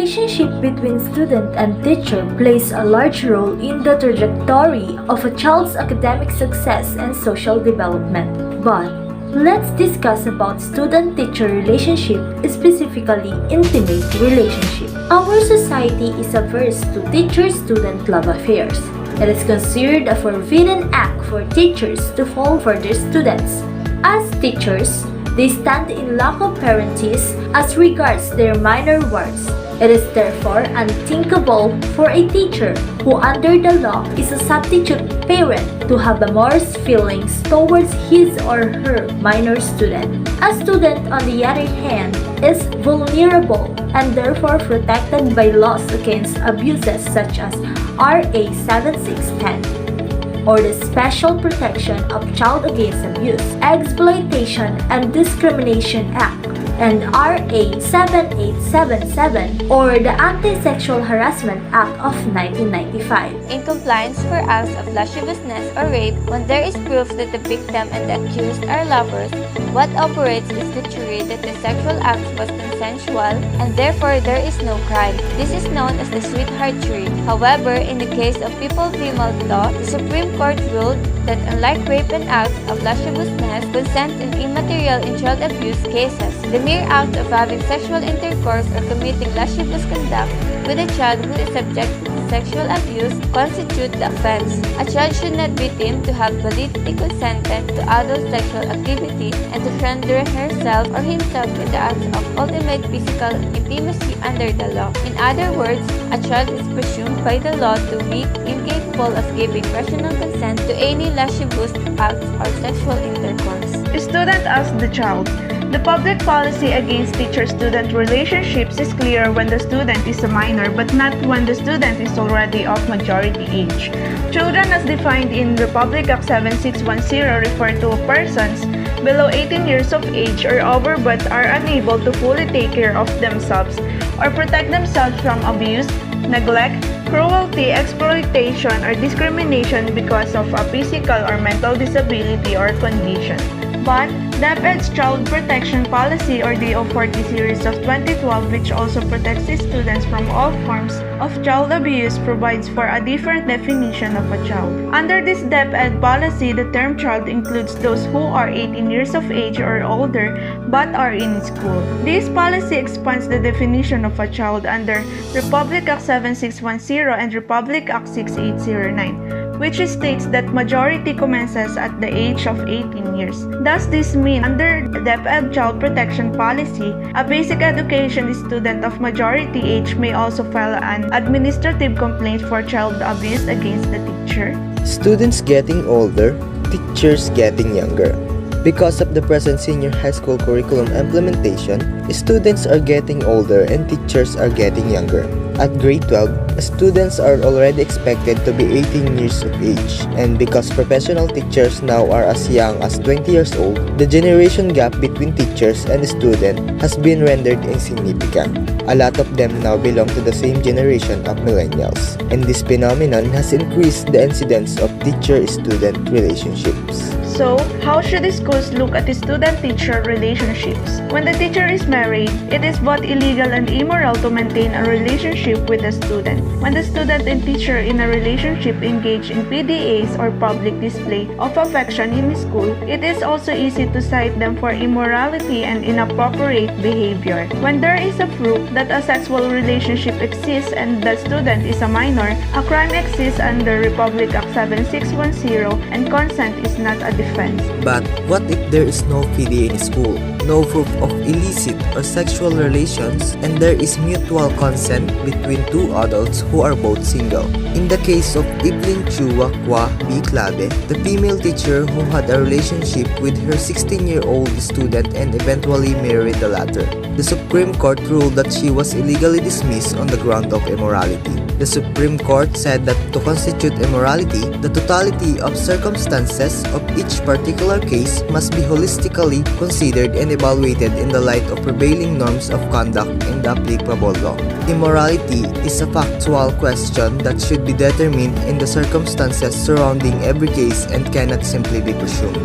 relationship between student and teacher plays a large role in the trajectory of a child's academic success and social development. But let's discuss about student-teacher relationship, specifically intimate relationship. Our society is averse to teacher-student love affairs. It is considered a forbidden act for teachers to fall for their students. As teachers, they stand in lack of parentage as regards their minor wards. It is therefore unthinkable for a teacher who under the law is a substitute parent to have amorous feelings towards his or her minor student. A student, on the other hand, is vulnerable and therefore protected by laws against abuses such as RA 7610. Or the Special Protection of Child Against Abuse, Exploitation and Discrimination Act, and RA 7877, or the Anti-Sexual Harassment Act of 1995. In compliance for acts of lasciviousness or rape, when there is proof that the victim and the accused are lovers, what operates is the theory that the sexual act was consensual and therefore there is no crime. This is known as the sweetheart theory. However, in the case of People v. Law, the Supreme Court ruled that unlike rape and acts of lasciviousness, consent is immaterial in child abuse cases. The mere act of having sexual intercourse or committing lascivious conduct with a child who is subject to sexual abuse constitute the offense. A child should not be deemed to have validly consented to adult sexual activity and to render herself or himself in the act of ultimate physical intimacy under the law. In other words, a child is presumed by the law to be incapable of giving rational consent to any lascivious acts or sexual intercourse. Student as the child. The public policy against teacher-student relationships is clear when the student is a minor but not when the student is already of majority age. Children as defined in Republic Act 7610 refer to persons below 18 years of age or over but are unable to fully take care of themselves or protect themselves from abuse, neglect, cruelty, exploitation, or discrimination because of a physical or mental disability or condition. But DepEd's Child Protection Policy or DO40 series of 2012, which also protects its students from all forms of child abuse, provides for a different definition of a child. Under this DepEd policy, the term child includes those who are 18 years of age or older but are in school. This policy expands the definition of a child under Republic Act 7610 and Republic Act 6809, which states that majority commences at the age of 18 years. Does this mean under DepEd Child Protection Policy, a basic education student of majority age may also file an administrative complaint for child abuse against the teacher? Students getting older, teachers getting younger. Because of the present senior high school curriculum implementation, students are getting older and teachers are getting younger. At grade 12, students are already expected to be 18 years of age, and because professional teachers now are as young as 20 years old, the generation gap between teachers and student has been rendered insignificant. A lot of them now belong to the same generation of millennials, and this phenomenon has increased the incidence of teacher-student relationships. So, how should schools look at the student-teacher relationships? When the teacher is married, it is both illegal and immoral to maintain a relationship with the student. When the student and teacher in a relationship engage in PDAs or public display of affection in school, it is also easy to cite them for immorality and inappropriate behavior. When there is a proof that a sexual relationship exists and the student is a minor, a crime exists under Republic Act 7610 and consent is not a defense. But what if there is no PDA in school, no proof of illicit or sexual relations, and there is mutual consent between two adults who are both single? In the case of Evelyn Chua Kwa B. Clave, the female teacher who had a relationship with her 16-year-old student and eventually married the latter, the Supreme Court ruled that she was illegally dismissed on the ground of immorality. The Supreme Court said that to constitute immorality, the totality of circumstances of each particular case must be holistically considered and evaluated in the light of prevailing norms of conduct in the applicable law. Immorality is a factual question that should be determined in the circumstances surrounding every case and cannot simply be presumed.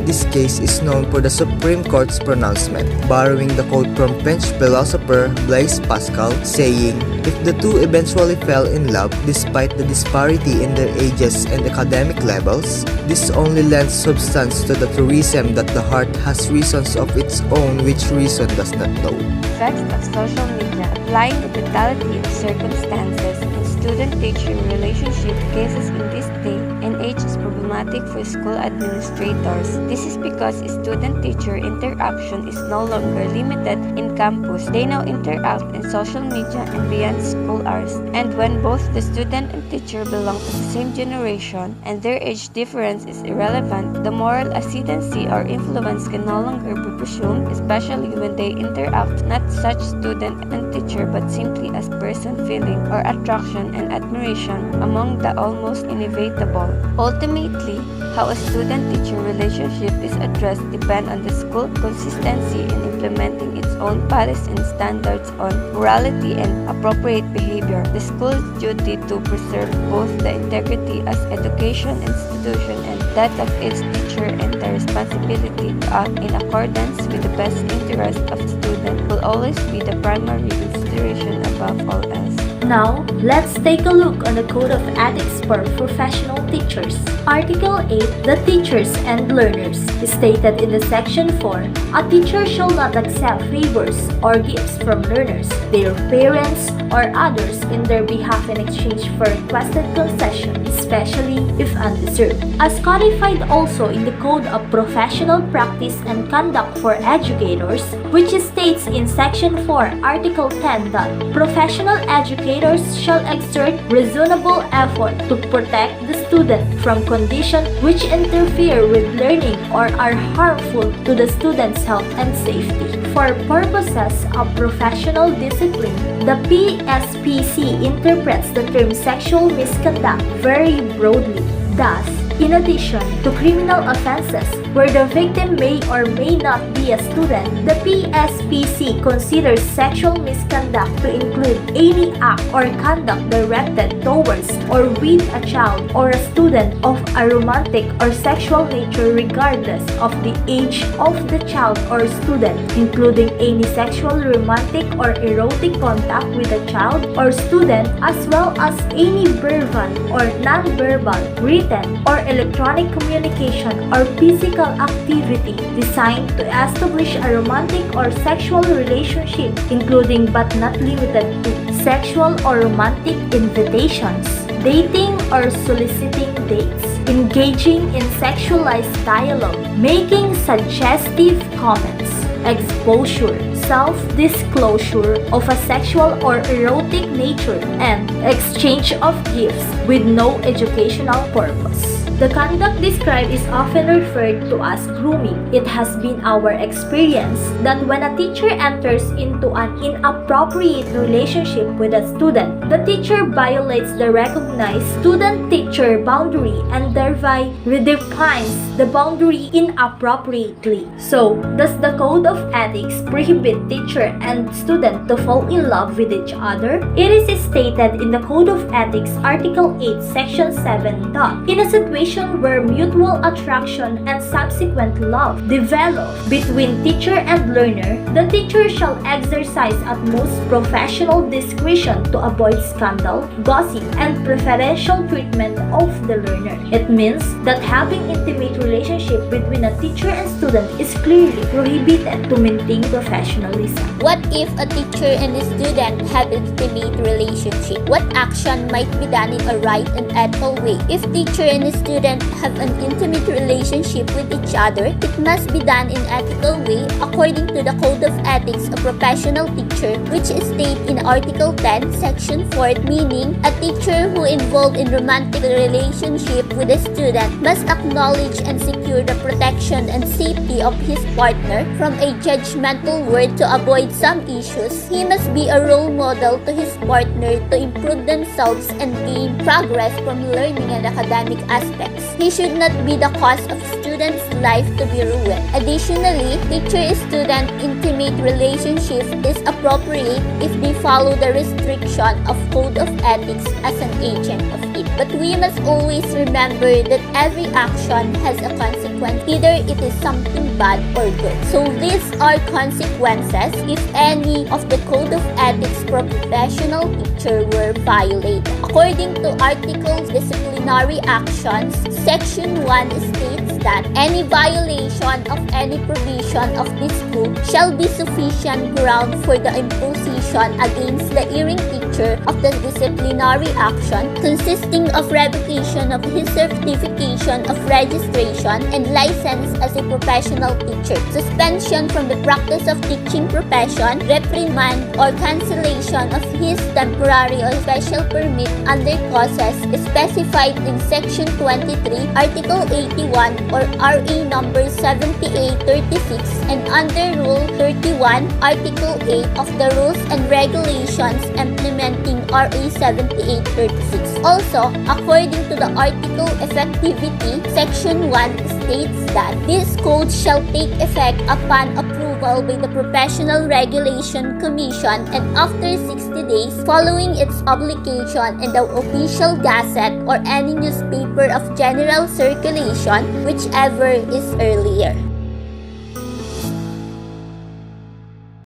This case is known for the Supreme Court's pronouncement, borrowing the quote from French philosopher Blaise Pascal, saying, "If the two eventually fell in love despite the disparity in their ages and academic levels, this only lends substance to the truism that the heart has reasons of its own which reason does not know." Effects of social media applying the totality of circumstances in student-teacher relationship cases in this day and age is problematic for school administrators. This is because student-teacher interaction is no longer limited in campus. They now interact in social media and beyond school hours. And when both the student and teacher belong to the same generation and their age difference is irrelevant, the moral ascendancy or influence can no longer be presumed, especially when they interact not such student and teacher but simply as person feeling or attraction and admiration among the almost inevitable. Ultimately, how a student-teacher relationship is addressed depends on the school consistency in implementing its own policies and standards on morality and appropriate behavior. The school's duty to preserve both the integrity as education institution and that of its teacher and the responsibility to act in accordance with the best interest of the student will always be the primary consideration above all else. Now, let's take a look on the Code of Ethics for Professional Teachers. Article 8, the teachers and learners, is stated in the Section 4, a teacher shall not accept favors or gifts from learners, their parents, or others in their behalf in exchange for requested concession, especially if undeserved. As codified also in the Code of Professional Practice and Conduct for Educators, which states in Section 4, Article 10 that professional educators shall exert reasonable effort to protect the student from conditions which interfere with learning or are harmful to the student's health and safety. For purposes of professional discipline, the PSPC interprets the term sexual misconduct very broadly. Thus, in addition to criminal offenses where the victim may or may not be a student, the PSPC considers sexual misconduct to include any act or conduct directed towards or with a child or a student of a romantic or sexual nature regardless of the age of the child or student, including any sexual, romantic, or erotic contact with a child or student, as well as any verbal or non-verbal, written, or electronic communication or physical activity designed to establish a romantic or sexual relationship, including but not limited to sexual or romantic invitations, dating or soliciting dates, engaging in sexualized dialogue, making suggestive comments, exposure, self-disclosure of a sexual or erotic nature, and exchange of gifts with no educational purpose. The conduct described is often referred to as grooming. It has been our experience that when a teacher enters into an inappropriate relationship with a student, the teacher violates the recognized student-teacher boundary and thereby redefines the boundary inappropriately. So, does the Code of Ethics prohibit teacher and student to fall in love with each other? It is stated in the Code of Ethics, Article 8, Section 7 that in a situation where mutual attraction and subsequent love develop between teacher and learner, the teacher shall exercise utmost professional discretion to avoid scandal, gossip, and preferential treatment of the learner. It means that having intimate relationship between a teacher and student is clearly prohibited to maintain professionalism. What if a teacher and a student have an intimate relationship? What action might be done in a right and ethical way? If teacher and a student have an intimate relationship with each other, it must be done in ethical way according to the Code of Ethics of Professional Teacher, which is stated in Article 10, Section 4, meaning a teacher who involved in romantic relationship with a student must acknowledge and secure the protection and safety of his partner from a judgmental word to avoid some issues. He must be a role model to his partner to improve themselves and gain progress from learning and academic aspects. He should not be the cause of student's life to be ruined. Additionally, teacher-student intimate relationship is appropriate if they follow the restriction of Code of Ethics as an agent of it. But we must always remember that every action has a consequence, either it is something bad or good. So these are consequences if any of the code of ethics for professional teacher were violated. According to Article Disciplinary Actions, Section 1 states that any violation of any provision of this code shall be sufficient ground for the imposition against the erring teacher of the disciplinary action, consisting of revocation of his certification of registration and license as a professional teacher, suspension from the practice of teaching profession, reprimand or cancellation of his temporary or special permit under causes specified in Section 23, Article 81 or RA number 7836 and under Rule 31, Article 8 of the Rules and Regulations implementing RA 7836. Also, according to the article effectivity, Section 1 states that this code shall take effect upon approval by the Professional Regulation Commission and after 60 days following its publication in the Official Gazette or any newspaper of general circulation, whichever is earlier.